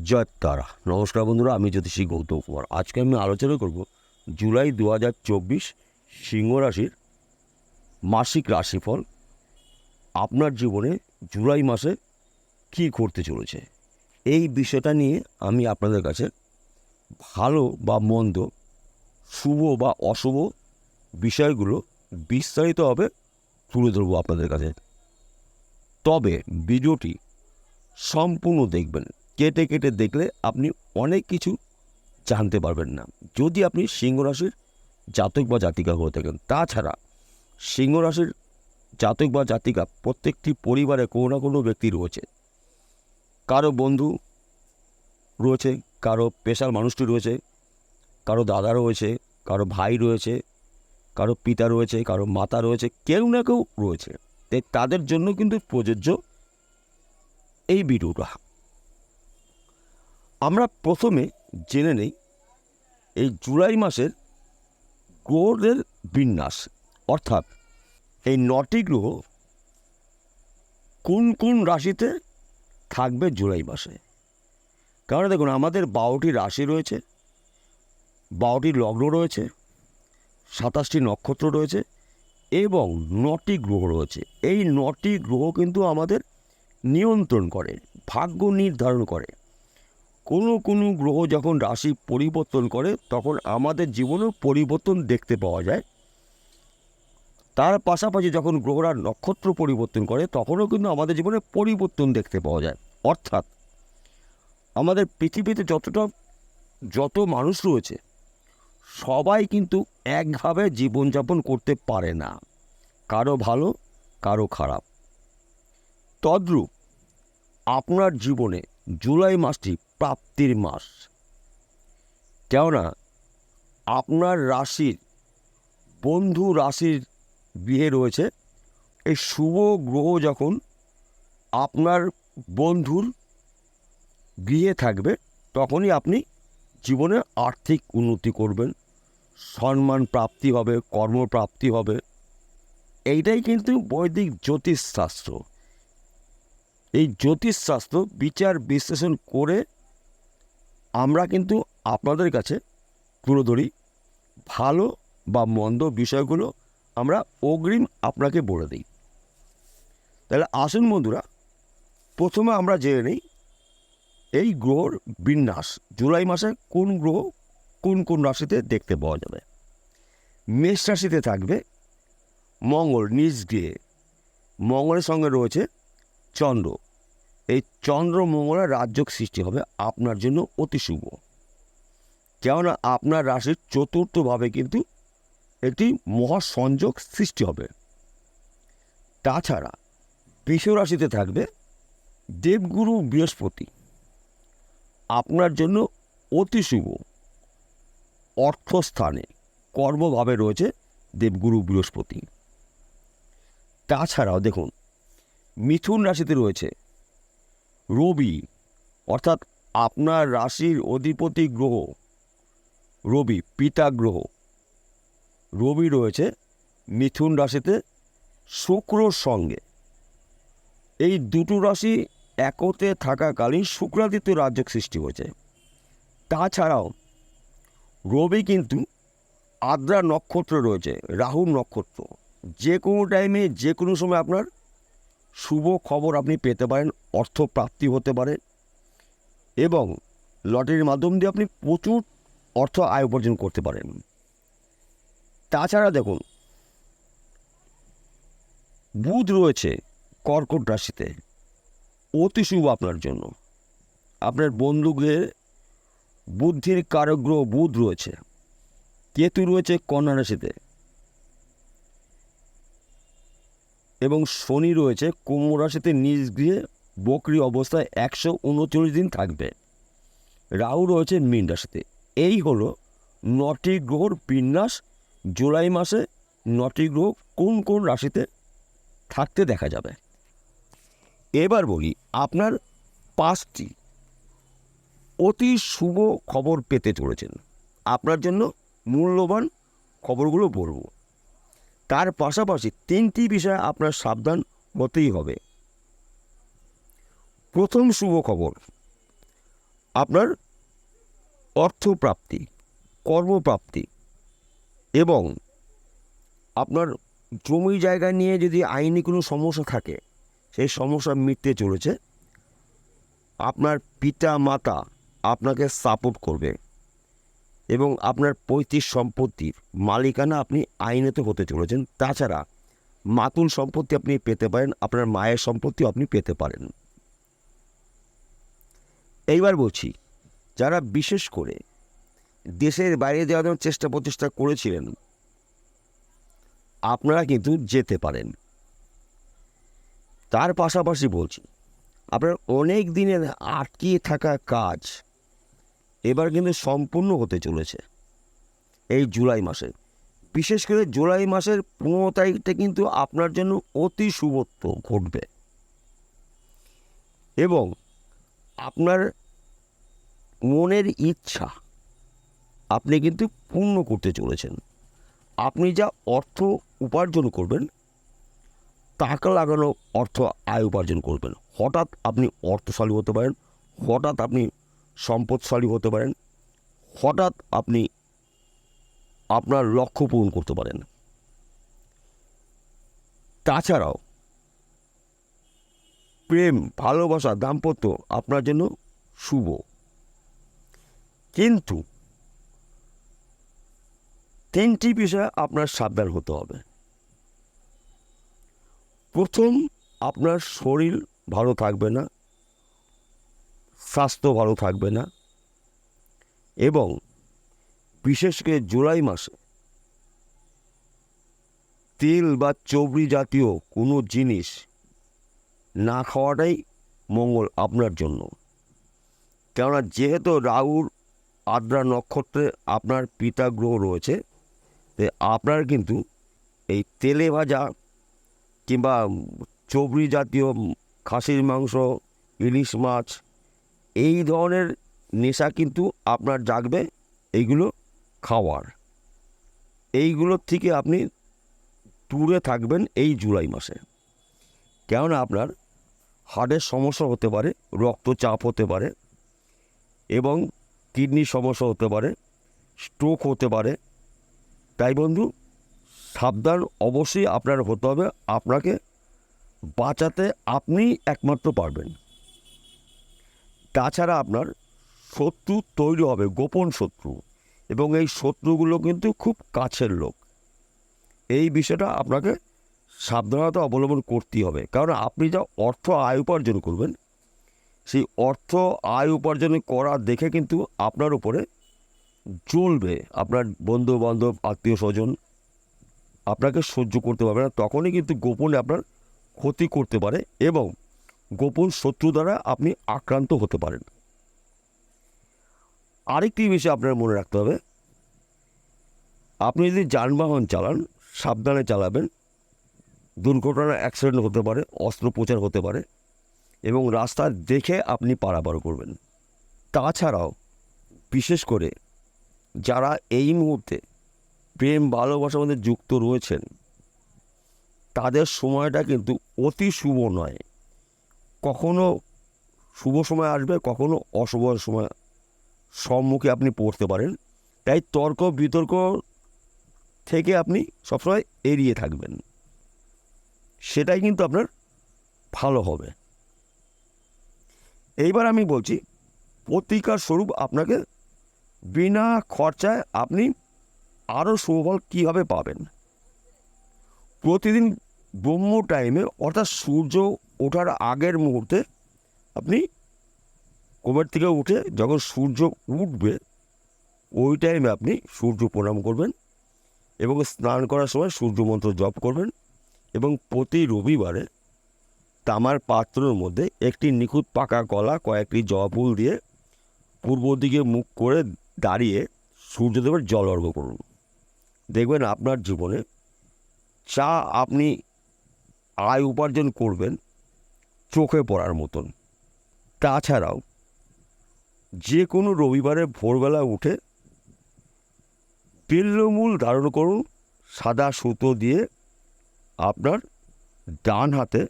জয় তারা। নমস্কার বন্ধুরা, আমি জ্যোতিষী গৌতম কুমার। আজকে আমি আলোচনা করব জুলাই 2024 সিংহ রাশির মাসিক রাশিফল। আপনার জীবনে জুলাই মাসে কী ঘটতে চলেছে এই বিষয়টা নিয়ে আমি আপনাদের কাছে ভালো বা মন্দ, শুভ বা অশুভ বিষয়গুলো বিস্তারিতভাবে তুলে ধরবো আপনাদের কাছে। তবে ভিডিওটি সম্পূর্ণ দেখবেন। কেটে কেটে দেখলে আপনি অনেক কিছু জানতে পারবেন না, যদি আপনি সিংহ রাশির জাতক বা জাতিকা হয়ে থাকেন। তাছাড়া সিংহ রাশির জাতক বা জাতিকা প্রত্যেকটি পরিবারে কোনো না কোনো ব্যক্তি রয়েছে। কারো বন্ধু রয়েছে, কারো পেশার মানুষটি রয়েছে, কারো দাদা রয়েছে, কারো ভাই রয়েছে, কারো পিতা রয়েছে, কারো মাতা রয়েছে, কেউ না কেউ রয়েছে। তাই তাদের জন্য কিন্তু প্রযোজ্য এই ভিডিওটা। আমরা প্রথমে জেনে নেই এই জুলাই মাসের গ্রহদের বিন্যাস, অর্থাৎ এই 9টি গ্রহ কোন কোন রাশিতে থাকবে জুলাই মাসে। কারণ দেখুন, আমাদের 12টি রাশি রয়েছে, 12টি লগ্ন রয়েছে, 27টি নক্ষত্র রয়েছে এবং 9টি গ্রহ রয়েছে। এই 9টি গ্রহ কিন্তু আমাদের নিয়ন্ত্রণ করে, ভাগ্য নির্ধারণ করে। কোনো কোনো গ্রহ যখন রাশি পরিবর্তন করে তখন আমাদের জীবনেও পরিবর্তন দেখতে পাওয়া যায়। তার পাশাপাশি যখন গ্রহরা নক্ষত্র পরিবর্তন করে তখনও কিন্তু আমাদের জীবনে পরিবর্তন দেখতে পাওয়া যায়। অর্থাৎ আমাদের পৃথিবীতে যত মানুষ রয়েছে সবাই কিন্তু একভাবে জীবনযাপন করতে পারে না, কারো ভালো কারো খারাপ। তদ্রূপ আপনার জীবনে জুলাই মাসটি প্রাপ্তির মাস, কেননা আপনার রাশির বন্ধু রাশির গৃহে রয়েছে। এই শুভ গ্রহ যখন আপনার বন্ধুর গৃহে থাকবে তখনই আপনি জীবনে আর্থিক উন্নতি করবেন, সম্মান প্রাপ্তি হবে, কর্মপ্রাপ্তি হবে। এইটাই কিন্তু বৈদিক জ্যোতিষশাস্ত্র। এই জ্যোতিষশাস্ত্র বিচার বিশ্লেষণ করে আমরা কিন্তু আপনাদের কাছে তুলে ধরি। ভালো বা মন্দ বিষয়গুলো আমরা অগ্রিম আপনাকে বলে দিই। তাহলে আসুন বন্ধুরা, প্রথমে আমরা জেনে নিই এই গ্রহর বিন্যাস। জুলাই মাসে কোন গ্রহ কোন কোন রাশিতে দেখতে পাওয়া যাবে। মেষ রাশিতে থাকবে মঙ্গল নিজ গৃহে। মঙ্গলের সঙ্গে রয়েছে চন্দ্র। এই চন্দ্র মঙ্গলের রাজযোগ সৃষ্টি হবে আপনার জন্য অতি শুভ, কেননা আপনার রাশির চতুর্থভাবে কিন্তু একটি মহাসংযোগ সৃষ্টি হবে। তাছাড়া বৃষ রাশিতে থাকবে দেবগুরু বৃহস্পতি, আপনার জন্য অতি শুভ। অর্থস্থানে কর্মভাবে রয়েছে দেবগুরু বৃহস্পতি। তাছাড়াও দেখুন, মিথুন রাশিতে রয়েছে রবি, অর্থাৎ আপনার রাশির অধিপতি গ্রহ রবি, পিতা গ্রহ রবি রয়েছে মিথুন রাশিতে শুক্রর সঙ্গে। এই দুটো রাশি একতে থাকাকালীন শুক্রাদিত্য রাজযোগ সৃষ্টি হয়েছে। তাছাড়াও রবি কিন্তু আদ্রা নক্ষত্র রয়েছে, রাহুর নক্ষত্র। যে কোনো টাইমে যে কোনো সময় আপনার শুভ খবর আপনি পেতে পারেন, অর্থ প্রাপ্তি হতে পারে এবং লটারির মাধ্যম দিয়ে আপনি প্রচুর অর্থ আয় উপার্জন করতে পারেন। তাছাড়া দেখুন, বুধ রয়েছে কর্কট রাশিতে, অতি শুভ আপনার জন্য। আপনার বন্ধুদের বুদ্ধির কারক গ্রহ বুধ রয়েছে। কেতু রয়েছে কন্যা রাশিতে এবং শনি রয়েছে কুম্ভ রাশিতে নিজ গৃহে বকরি অবস্থায় 139 দিন থাকবে। রাহু রয়েছে মীন রাশিতে। এই হলো 9টি গ্রহর বিন্যাস। জুলাই মাসে 9টি গ্রহ কোন কোন রাশিতে থাকতে দেখা যাবে। এবার বলি, আপনার 5টি অতি শুভ খবর পেতে চলেছেন। আপনার জন্য মূল্যবান খবরগুলো বলব। তার পাশাপাশি 3টি বিষয়ে আপনার সাবধান হতেই হবে। প্রথম শুভ খবর, আপনার অর্থপ্রাপ্তি, কর্মপ্রাপ্তি এবং আপনার জমি জায়গা নিয়ে যদি আইনি কোনো সমস্যা থাকে সেই সমস্যা মিটতে চলেছে। আপনার পিতা মাতা আপনাকে সাপোর্ট করবে এবং আপনার পৈতৃক সম্পত্তির মালিকানা আপনি আইনত হতে চলেছেন। তাছাড়া মাতুল সম্পত্তি আপনি পেতে পারেন, আপনার মায়ের সম্পত্তিও আপনি পেতে পারেন। এইবার বলছি, যারা বিশেষ করে দেশের বাইরে যাওয়ার জন্য চেষ্টা প্রচেষ্টা করেছিলেন, আপনারা কিন্তু যেতে পারেন। তার পাশাপাশি বলছি, আপনার অনেক দিনের আটকিয়ে থাকা কাজ এবার কিন্তু সম্পূর্ণ হতে চলেছে এই জুলাই মাসে। বিশেষ করে জুলাই মাসের 15 তারিখটা কিন্তু আপনার জন্য অতি শুভত্ব ঘটবে এবং আপনার মনের ইচ্ছা আপনি কিন্তু পূর্ণ করতে চলেছেন। আপনি যা অর্থ উপার্জন করবেন, টাকা লাগানো অর্থ আয় উপার্জন করবেন। হঠাৎ আপনি অর্থশালী হতে পারেন, হঠাৎ আপনি সম্পদশালী হতে পারেন, হঠাৎ আপনি আপনার লক্ষ্য পূরণ করতে পারেন। তাছাড়াও প্রেম, ভালোবাসা, দাম্পত্য আপনার জন্য শুভ। কিন্তু 3টি বিষয়ে আপনার সাবধান হতে হবে। প্রথম, আপনার শরীর ভালো থাকবে না, স্বাস্থ্য ভালো থাকবে না এবং বিশেষ করে জুলাই মাসে তেল বা চর্বি জাতীয় কোনো জিনিস না খাওয়াটাই মঙ্গল আপনার জন্য। কেননা যেহেতু রাহুর আদ্রা নক্ষত্রে আপনার পিতা গ্রহ রয়েছে, তাই আপনার কিন্তু এই তেলে ভাজা কিংবা চর্বি জাতীয় খাসির মাংস, ইলিশ মাছ, এই ধরনের নেশা কিন্তু আপনার জাগবে। এইগুলো খাওয়ার, এইগুলোর থেকে আপনি দূরে থাকবেন এই জুলাই মাসে। কেননা আপনার হার্টের সমস্যা হতে পারে, রক্তচাপ হতে পারে এবং কিডনির সমস্যা হতে পারে, স্ট্রোক হতে পারে। তাই বন্ধু, সাবধান অবশ্যই আপনার হতে হবে। আপনাকে বাঁচাতে আপনি একমাত্র পারবেন। তাছাড়া আপনার শত্রু তৈরি হবে, গোপন শত্রু, এবং এই শত্রুগুলো কিন্তু খুব কাছের লোক। এই বিষয়টা আপনাকে সাবধানতা অবলম্বন করতেই হবে। কারণ আপনি যা অর্থ আয় উপার্জন করবেন, সেই অর্থ আয় উপার্জন করা দেখে কিন্তু আপনার উপরে জ্বলবে আপনার বন্ধু বান্ধব, আত্মীয় স্বজন। আপনাকে সহ্য করতে পারবে না, তখনই কিন্তু গোপনে আপনার ক্ষতি করতে পারে এবং গোপন শত্রু দ্বারা আপনি আক্রান্ত হতে পারেন। আরেকটি বিষয় আপনার মনে রাখতে হবে, আপনি যদি যানবাহন চালান সাবধানে চালাবেন। দুর্ঘটনা, অ্যাক্সিডেন্ট হতে পারে, অস্ত্রোপচার হতে পারে এবং রাস্তা দেখে আপনি পারাপার করবেন। তাছাড়াও বিশেষ করে যারা এই মুহূর্তে প্রেম ভালোবাসার মধ্যে যুক্ত রয়েছেন, তাদের সময়টা কিন্তু অতি শুভ নয়। কখনো শুভ সময় আসবে, কখনো অশুভ সময় সম্মুখে আপনি পড়তে পারেন। তাই তর্ক বিতর্ক থেকে আপনি সবসময় এড়িয়ে থাকবেন, সেটাই কিন্তু আপনার ভালো হবে। এইবার আমি বলছি, প্রতিকার স্বরূপ আপনাকে বিনা খরচায় আপনি আরও শুভফল কীভাবে পাবেন। প্রতিদিন ব্রহ্ম টাইমে, অর্থাৎ সূর্য ওঠার আগের মুহূর্তে আপনি ঘুমের থেকে উঠে যখন সূর্য উঠবে ওই টাইমে আপনি সূর্য প্রণাম করবেন এবং স্নান করার সময় সূর্য মন্ত্র জপ করবেন এবং প্রতি রবিবারে তামার পাত্রের মধ্যে একটি নিখুঁত পাকা কলা, কয়েকটি জবা ফুল দিয়ে পূর্ব দিকে মুখ করে দাঁড়িয়ে সূর্যদেবের জল অর্ঘ্য করুন। দেখবেন আপনার জীবনে যা আপনি আয় উপার্জন করবেন চোখে পড়ার মতন। তাছাড়াও যে কোনো রবিবারে ভোরবেলা উঠে বেল্লমূল ধারণ করুন, সাদা সুতো দিয়ে আপনার ডান হাতে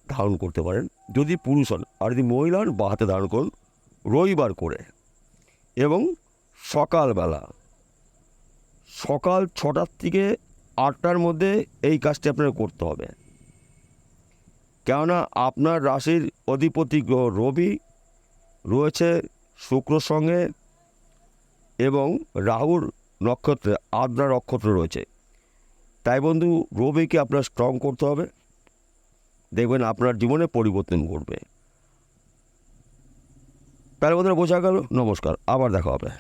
ধারণ করতে পারেন যদি পুরুষ হন, আর যদি মহিলা হন বা হাতে ধারণ করুন রবিবার করে। এবং সকালবেলা সকাল 6টার থেকে 8টার মধ্যে এই কাজটি আপনার করতে হবে। কেননা আপনার রাশির অধিপতি গ্রহ রবি রয়েছে শুক্রর সঙ্গে এবং রাহুর নক্ষত্রে আদ্রা নক্ষত্র রয়েছে। তাই বন্ধু, রবিকে আপনার স্ট্রং করতে হবে, দেখবেন আপনার জীবনে পরিবর্তন করবে। তাহলে বন্ধুরা বোঝা গেল। নমস্কার, আবার দেখা হবে।